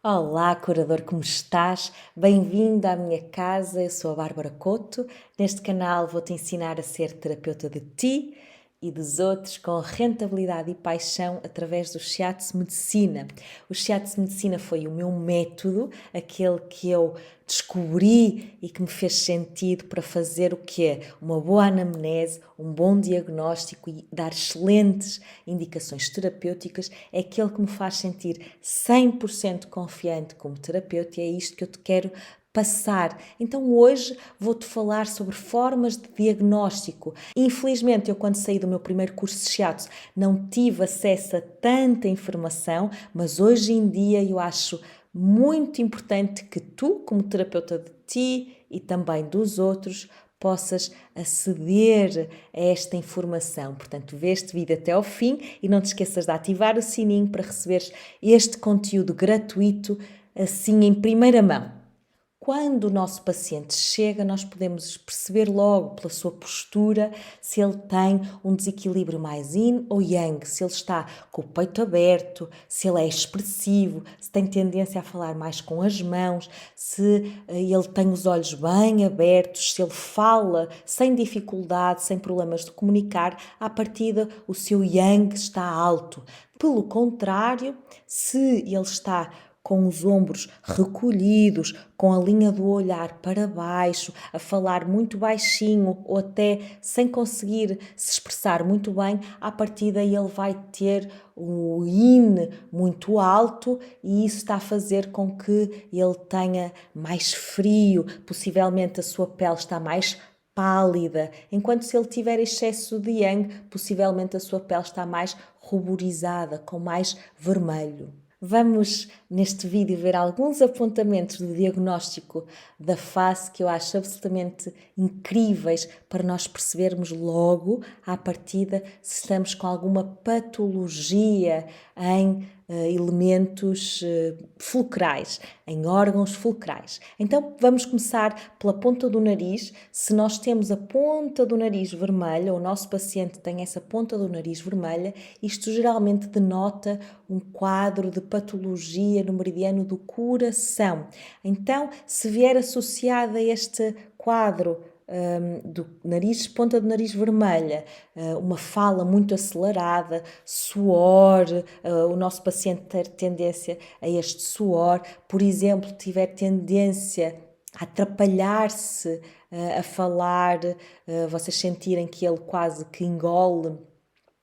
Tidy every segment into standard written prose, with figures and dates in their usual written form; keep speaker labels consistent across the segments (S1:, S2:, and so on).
S1: Olá, curador, como estás? Bem-vindo à minha casa, eu sou a Bárbara Couto. Neste canal vou-te ensinar a ser terapeuta de ti e dos outros com rentabilidade e paixão através do Shiatsu Medicina. O Shiatsu Medicina foi o meu método, aquele que eu descobri e que me fez sentido para fazer o quê? Uma boa anamnese, um bom diagnóstico e dar excelentes indicações terapêuticas, é aquele que me faz sentir 100% confiante como terapeuta e é isto que eu te quero passar. Então hoje vou-te falar sobre formas de diagnóstico. Infelizmente eu quando saí do meu primeiro curso de Shiatsu não tive acesso a tanta informação, mas hoje em dia eu acho muito importante que tu, como terapeuta de ti e também dos outros, possas aceder a esta informação. Portanto, vê este vídeo até ao fim e não te esqueças de ativar o sininho para receberes este conteúdo gratuito assim em primeira mão. Quando o nosso paciente chega, nós podemos perceber logo pela sua postura se ele tem um desequilíbrio mais yin ou yang, se ele está com o peito aberto, se ele é expressivo, se tem tendência a falar mais com as mãos, se ele tem os olhos bem abertos, se ele fala sem dificuldade, sem problemas de comunicar, à partida o seu yang está alto. Pelo contrário, se ele está com os ombros recolhidos, com a linha do olhar para baixo, a falar muito baixinho ou até sem conseguir se expressar muito bem, à partida ele vai ter o yin muito alto e isso está a fazer com que ele tenha mais frio, possivelmente a sua pele está mais pálida, enquanto se ele tiver excesso de yang, possivelmente a sua pele está mais ruborizada, com mais vermelho. Vamos, neste vídeo, ver alguns apontamentos de diagnóstico da face que eu acho absolutamente incríveis para nós percebermos logo, à partida, se estamos com alguma patologia em elementos fulcrais, em órgãos fulcrais. Então, vamos começar pela ponta do nariz. Se nós temos a ponta do nariz vermelha, ou o nosso paciente tem essa ponta do nariz vermelha, isto geralmente denota um quadro de patologia no meridiano do coração. Então, se vier associado a este quadro do nariz, ponta do nariz vermelha, uma fala muito acelerada, suor, o nosso paciente ter tendência a este suor, por exemplo, tiver tendência a atrapalhar-se a falar, vocês sentirem que ele quase que engole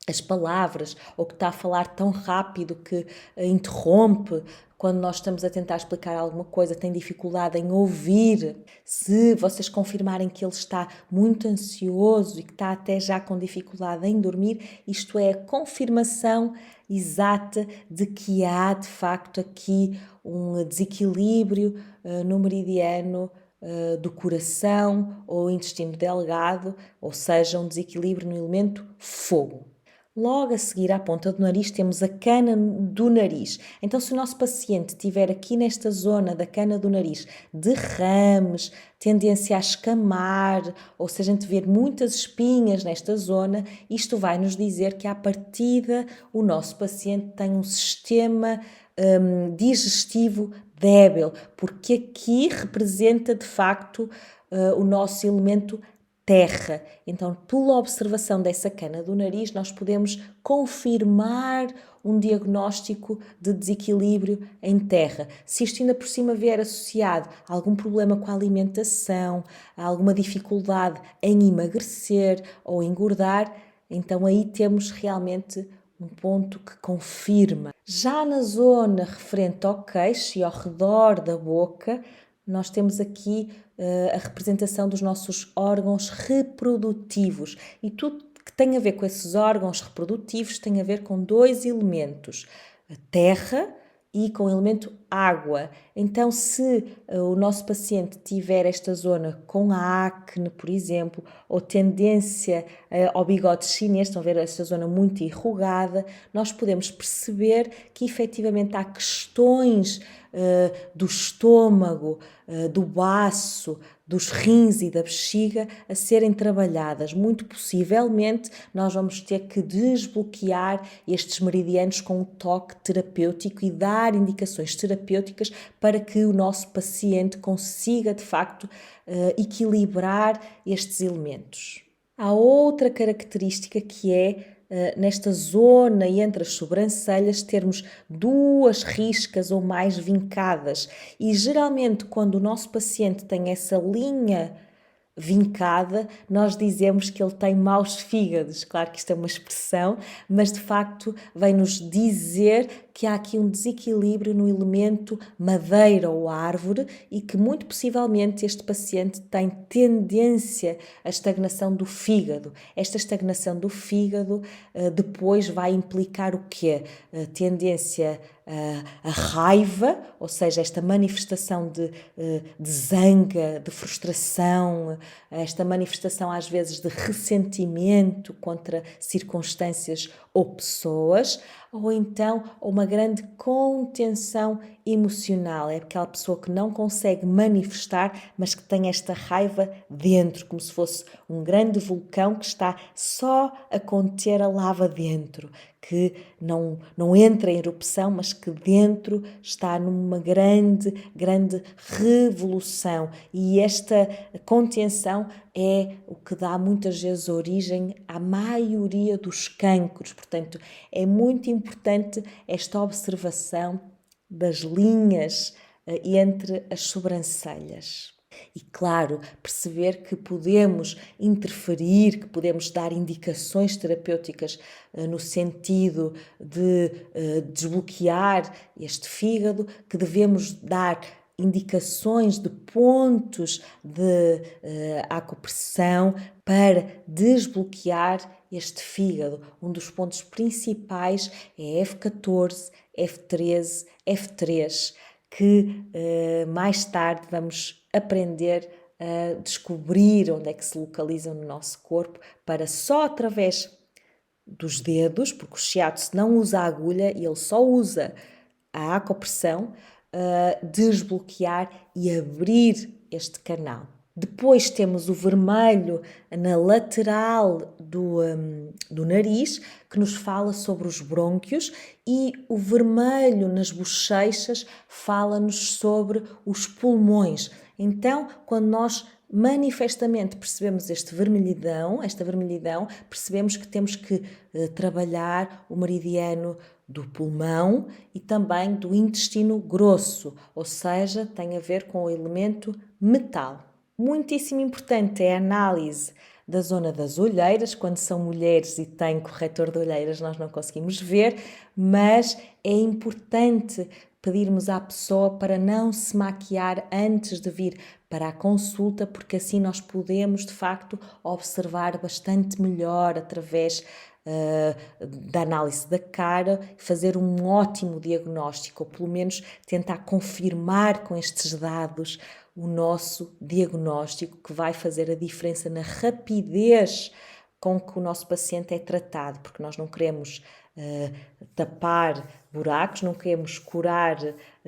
S1: as palavras, ou que está a falar tão rápido que interrompe quando nós estamos a tentar explicar alguma coisa, tem dificuldade em ouvir. Se vocês confirmarem que ele está muito ansioso e que está até já com dificuldade em dormir, isto é a confirmação exata de que há de facto aqui um desequilíbrio no meridiano do coração ou intestino delgado, ou seja, um desequilíbrio no elemento fogo. Logo a seguir à ponta do nariz temos a cana do nariz. Então, se o nosso paciente tiver aqui nesta zona da cana do nariz derrames, tendência a escamar, ou se a gente ver muitas espinhas nesta zona, isto vai nos dizer que à partida o nosso paciente tem um sistema digestivo débil, porque aqui representa de facto o nosso elemento terra. Então, pela observação dessa cana do nariz, nós podemos confirmar um diagnóstico de desequilíbrio em terra. Se isto ainda por cima vier associado a algum problema com a alimentação, a alguma dificuldade em emagrecer ou engordar, então aí temos realmente um ponto que confirma. Já na zona referente ao queixo e ao redor da boca, nós temos aqui a representação dos nossos órgãos reprodutivos e tudo que tem a ver com esses órgãos reprodutivos tem a ver com dois elementos, a terra e com o elemento água. Então, se o nosso paciente tiver esta zona com a acne, por exemplo, ou tendência ao bigode chinês, estão a ver esta zona muito enrugada, nós podemos perceber que efetivamente há questões do estômago, do baço, dos rins e da bexiga a serem trabalhadas. Muito possivelmente nós vamos ter que desbloquear estes meridianos com um toque terapêutico e dar indicações terapêuticas para que o nosso paciente consiga de facto equilibrar estes elementos. Há outra característica que é nesta zona e entre as sobrancelhas termos duas riscas ou mais vincadas e geralmente quando o nosso paciente tem essa linha vincada, nós dizemos que ele tem maus fígados. Claro que isto é uma expressão, mas de facto vem-nos dizer que há aqui um desequilíbrio no elemento madeira ou árvore e que muito possivelmente este paciente tem tendência à estagnação do fígado. Esta estagnação do fígado depois vai implicar o quê? Tendência a raiva, ou seja, esta manifestação de zanga, de frustração, esta manifestação às vezes de ressentimento contra circunstâncias ou pessoas, ou então uma grande contenção emocional. É aquela pessoa que não consegue manifestar, mas que tem esta raiva dentro, como se fosse um grande vulcão que está só a conter a lava dentro, que não entra em erupção, mas que dentro está numa grande revolução. E esta contenção é o que dá muitas vezes origem à maioria dos cancros. Portanto, é muito importante esta observação das linhas entre as sobrancelhas. E claro, perceber que podemos interferir, que podemos dar indicações terapêuticas no sentido de desbloquear este fígado, que devemos dar indicações de pontos de acupressão para desbloquear este fígado. Um dos pontos principais é F14, F13, F3, que mais tarde vamos aprender a descobrir onde é que se localizam no nosso corpo, para só através dos dedos, porque o shiatsu não usa a agulha, ele só usa a acupressão, desbloquear e abrir este canal. Depois temos o vermelho na lateral do nariz, que nos fala sobre os brônquios, e o vermelho nas bochechas fala-nos sobre os pulmões. Então, quando nós manifestamente percebemos esta vermelhidão, percebemos que temos que trabalhar o meridiano do pulmão e também do intestino grosso, ou seja, tem a ver com o elemento metal. Muitíssimo importante é a análise da zona das olheiras. Quando são mulheres e têm corretor de olheiras, nós não conseguimos ver, mas é importante pedirmos à pessoa para não se maquiar antes de vir para a consulta, porque assim nós podemos, de facto, observar bastante melhor através da análise da cara, fazer um ótimo diagnóstico, ou pelo menos tentar confirmar com estes dados o nosso diagnóstico, que vai fazer a diferença na rapidez com que o nosso paciente é tratado, porque nós não queremos tapar buracos, não queremos curar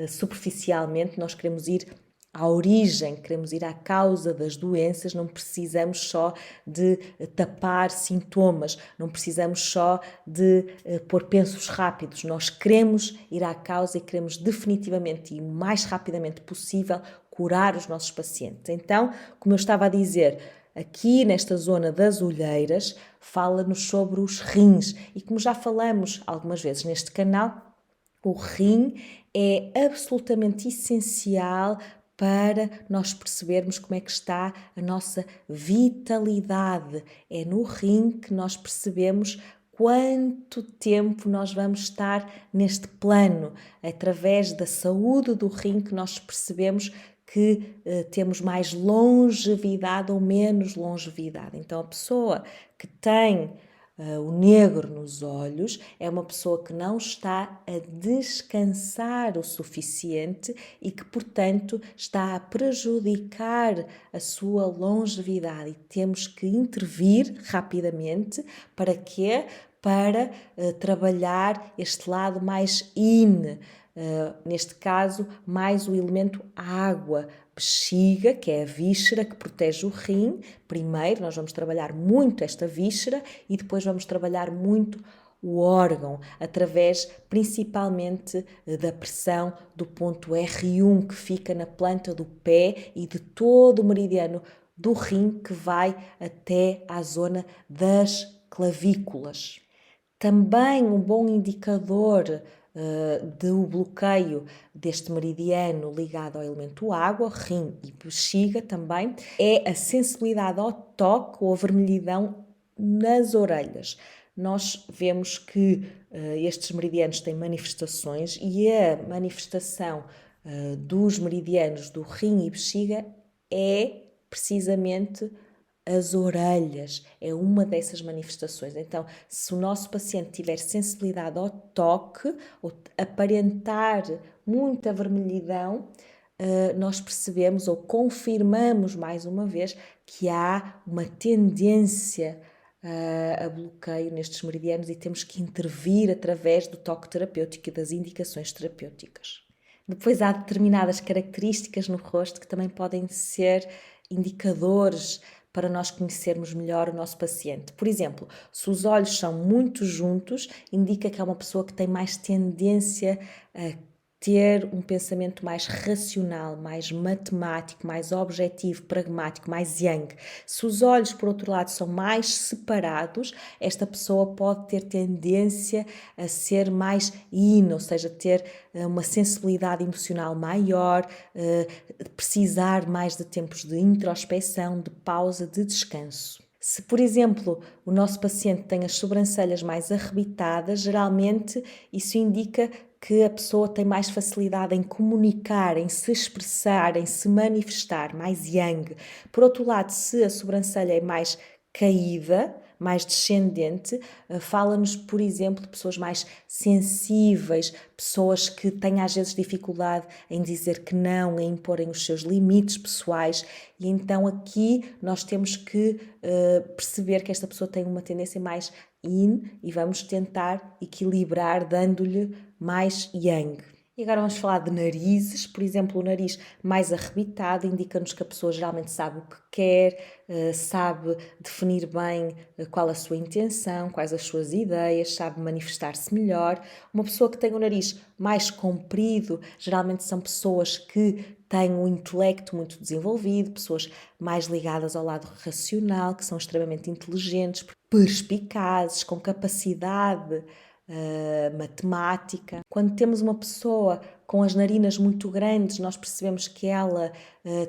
S1: superficialmente, nós queremos ir à origem, queremos ir à causa das doenças, não precisamos só de tapar sintomas, não precisamos só de pôr pensos rápidos, nós queremos ir à causa e queremos definitivamente e o mais rapidamente possível curar os nossos pacientes. Então, como eu estava a dizer, aqui nesta zona das olheiras, fala-nos sobre os rins e como já falamos algumas vezes neste canal, o rim é absolutamente essencial para nós percebermos como é que está a nossa vitalidade. É no rim que nós percebemos quanto tempo nós vamos estar neste plano. Através da saúde do rim que nós percebemos que temos mais longevidade ou menos longevidade. Então, a pessoa que tem o negro nos olhos é uma pessoa que não está a descansar o suficiente e que, portanto, está a prejudicar a sua longevidade. E temos que intervir rapidamente. Para quê? Para trabalhar este lado mais yin, neste caso, mais o elemento água. Bexiga, que é a víscera que protege o rim. Primeiro nós vamos trabalhar muito esta víscera e depois vamos trabalhar muito o órgão, através principalmente da pressão do ponto R1 que fica na planta do pé e de todo o meridiano do rim que vai até à zona das clavículas. Também um bom indicador do bloqueio deste meridiano ligado ao elemento água, rim e bexiga também, é a sensibilidade ao toque ou a vermelhidão nas orelhas. Nós vemos que estes meridianos têm manifestações e a manifestação dos meridianos do rim e bexiga é precisamente as orelhas, é uma dessas manifestações. Então, se o nosso paciente tiver sensibilidade ao toque ou aparentar muita vermelhidão, nós percebemos ou confirmamos mais uma vez que há uma tendência a bloqueio nestes meridianos e temos que intervir através do toque terapêutico e das indicações terapêuticas. Depois há determinadas características no rosto que também podem ser indicadores para nós conhecermos melhor o nosso paciente. Por exemplo, se os olhos são muito juntos, indica que é uma pessoa que tem mais tendência a ter um pensamento mais racional, mais matemático, mais objetivo, pragmático, mais yang. Se os olhos, por outro lado, são mais separados, esta pessoa pode ter tendência a ser mais yin, ou seja, ter uma sensibilidade emocional maior, precisar mais de tempos de introspeção, de pausa, de descanso. Se, por exemplo, o nosso paciente tem as sobrancelhas mais arrebitadas, geralmente isso indica que a pessoa tem mais facilidade em comunicar, em se expressar, em se manifestar, mais yang. Por outro lado, se a sobrancelha é mais caída, mais descendente, fala-nos, por exemplo, de pessoas mais sensíveis, pessoas que têm às vezes dificuldade em dizer que não, em imporem os seus limites pessoais, e então aqui nós temos que perceber que esta pessoa tem uma tendência mais yin e vamos tentar equilibrar dando-lhe mais yang. E agora vamos falar de narizes. Por exemplo, o nariz mais arrebitado indica-nos que a pessoa geralmente sabe o que quer, sabe definir bem qual a sua intenção, quais as suas ideias, sabe manifestar-se melhor. Uma pessoa que tem o nariz mais comprido, geralmente são pessoas que têm um intelecto muito desenvolvido, pessoas mais ligadas ao lado racional, que são extremamente inteligentes, perspicazes, com capacidade matemática. Quando temos uma pessoa com as narinas muito grandes, nós percebemos que ela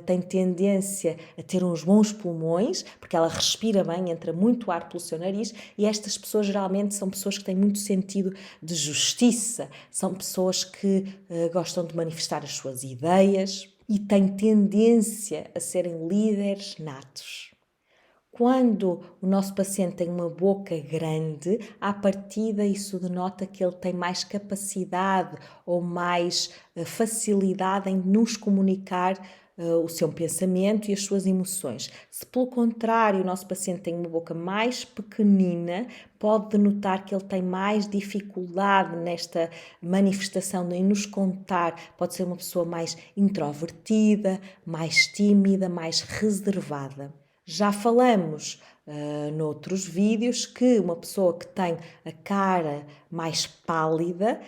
S1: tem tendência a ter uns bons pulmões, porque ela respira bem, entra muito ar pelo seu nariz, e estas pessoas geralmente são pessoas que têm muito sentido de justiça, são pessoas que gostam de manifestar as suas ideias e têm tendência a serem líderes natos. Quando o nosso paciente tem uma boca grande, à partida isso denota que ele tem mais capacidade ou mais facilidade em nos comunicar o seu pensamento e as suas emoções. Se, pelo contrário, o nosso paciente tem uma boca mais pequenina, pode denotar que ele tem mais dificuldade nesta manifestação em nos contar. Pode ser uma pessoa mais introvertida, mais tímida, mais reservada. Já falamos noutros vídeos que uma pessoa que tem a cara mais pálida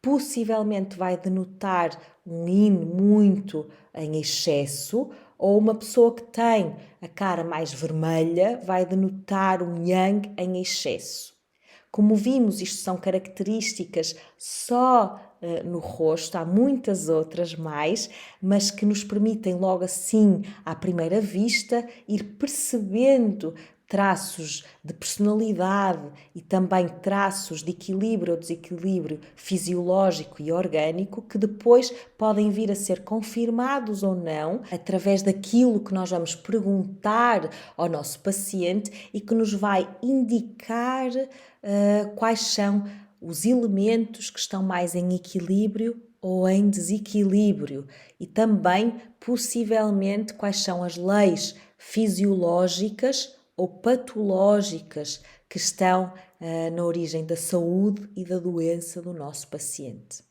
S1: possivelmente vai denotar um yin muito em excesso, ou uma pessoa que tem a cara mais vermelha vai denotar um yang em excesso. Como vimos, isto são características só no rosto, há muitas outras mais, mas que nos permitem logo assim, à primeira vista, ir percebendo traços de personalidade e também traços de equilíbrio ou desequilíbrio fisiológico e orgânico que depois podem vir a ser confirmados ou não através daquilo que nós vamos perguntar ao nosso paciente e que nos vai indicar quais são os elementos que estão mais em equilíbrio ou em desequilíbrio e também, possivelmente, quais são as leis fisiológicas ou patológicas que estão na origem da saúde e da doença do nosso paciente.